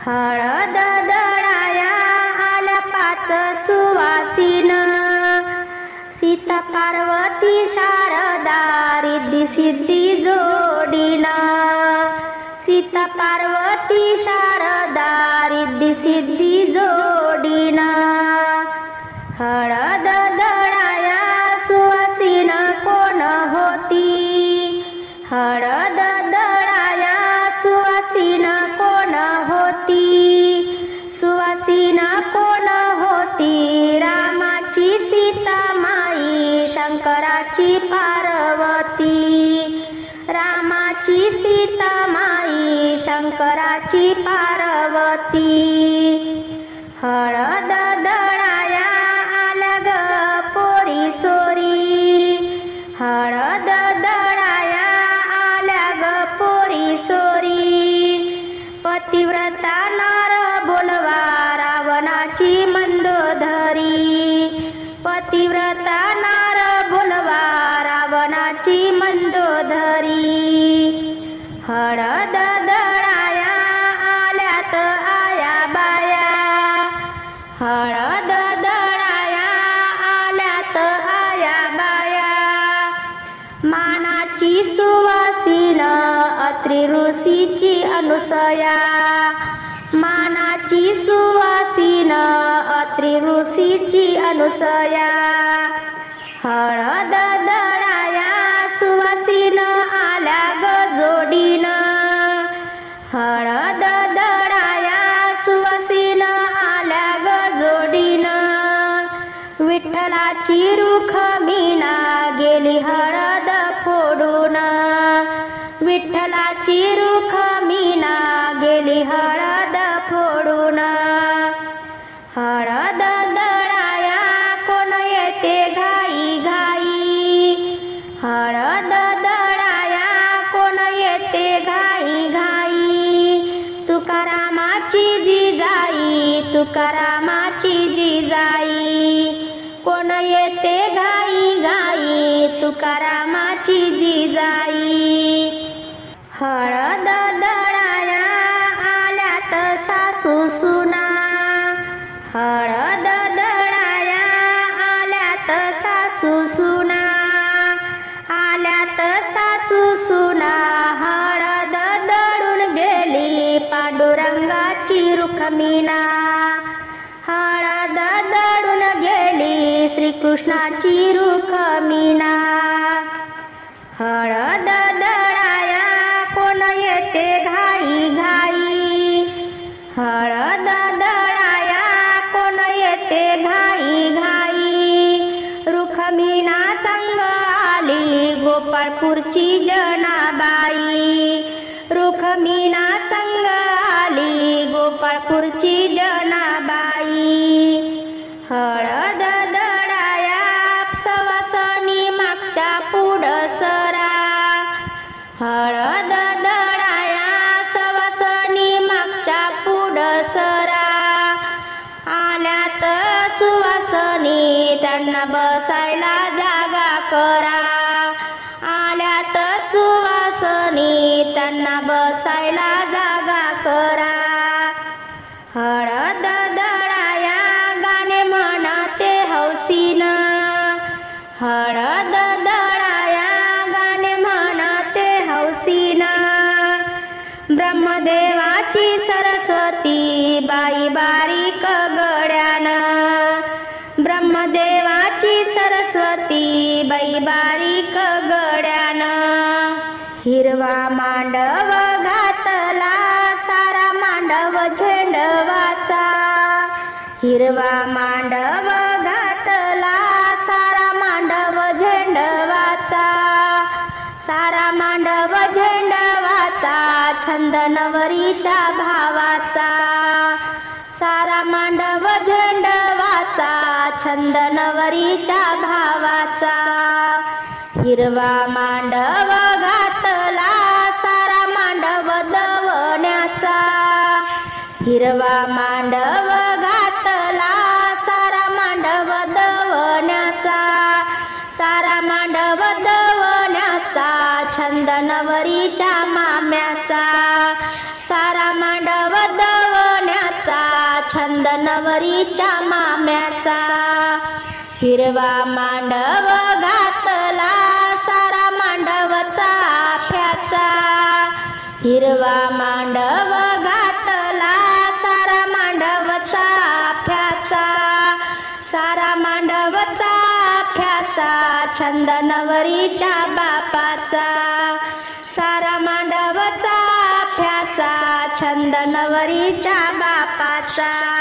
हळद दळाया आल्या 5 सुवासिन, सीता पार्वती शारदा रिद्धी सिद्धी जोडीन, सीता पार्वती शारदा रिद्धी सिद्धी जोडीन. हळद दळाया सुवासिन कोण होती, हळद दळाया सुवासिन कोण होती, सुवासिन कोण होती, रामाची सीता माई शंकराची पार्वती, रामाची सीता माई शंकराची पार्वती. हळद दळाया आल्या ग पोरी सोरी, हळद दळाया आल्या ग पोरी सोरी, पतिव्रता नर बोलवा रावणाची मंदोदरी, पतिव्रता नर बोलवा रावणाची मंदोदरी. हळद दळाया आल्यात आया बाया, हळद दळाया आल्यात आया बाया, मानाची सुवासिन अत्रि ऋषीची अनुसया, मानाची सुवासिन अत्रि ऋषीची अनुसया. हळद दळाया सुवासिन आल्या ग जोडीन, हळद दळाया सुवासिन आल्या ग जोडीन, विठ्ठलाची रुखमिणा गेली हळद फोडून, विठ्ठलाची रुखमिणा गेली हळद फोडून. हळद दळाया कोण येते घाई घाई, हळद दळाया कोण येते घाई घाई, तुकारामाची जिजाई, तुकारामाची जिजाई, कोण येते घाई घाई, तुकारामाची जिजाई. हळद दळाया आल्यात सासू सुना, हळद दळाया आल्यात सासू सुना, आल्यात सासू सुना, हळद दळून गेली पांडुरंगाची रुखमिणा, हळद दळून गेली श्रीकृष्णाची रुखमिणा. हळद दळाया कोण येते घाई घाई, हळद दळाया कोण येते घाई घाई, रुखमिणा संग आली गोपाळपूरची जनाबाई, रुखमिणा संग आली गोपाळपूरची जनाबाई. हळद दळाया सवासनी मागच्या पुढं सरा, हळद दळाया सवासनी मागच्या पुढं सरा, आल्यात सुवासनी त्यांना बसायला जागा करा, आल्यात सुवासनी त्यांना बसायला जागा करा. हळद दळाया गाणे म्हणते हौसीन, हळद दळाया गाणे म्हणते हौसीन, ब्रह्मदेवाची सरस्वती बाई बारीक गड्यान, ब्रह्मदेवाची सरस्वती बाई बारीक गड्यान. हिरवा मांडव घातला सारा मांडव झेंडवाचा, हिरवा मांडव घातला सारा मांडव झेंडवाचा, सारा मांडव झेंडवाचा छंद नवरीच्या भावाचा, सारा मांडव झेंडवाचा छंद नवरीच्या भावाचा. हिरवा मांडव घातला सारा मांडव दवण्याचा, हिरवा मांडव घातला सारा मांडव दवण्याचा, सारा मांडव दवण्याचा छंद नवरीच्या माम्याचा, सारा मांडव दवण्याचा छंद नवरीच्या माम्याचा. हिरवा मांडव घातला सारा मांडव चाफ्याचा. हिरवा मांडव घातला सारा मांडव चाफ्याचा. सारा मांडव चाफ्याचा छंद नवरीच्या बापाचा. सारा मांडव चाफ्याचा छंद नवरीच्या बापाचा.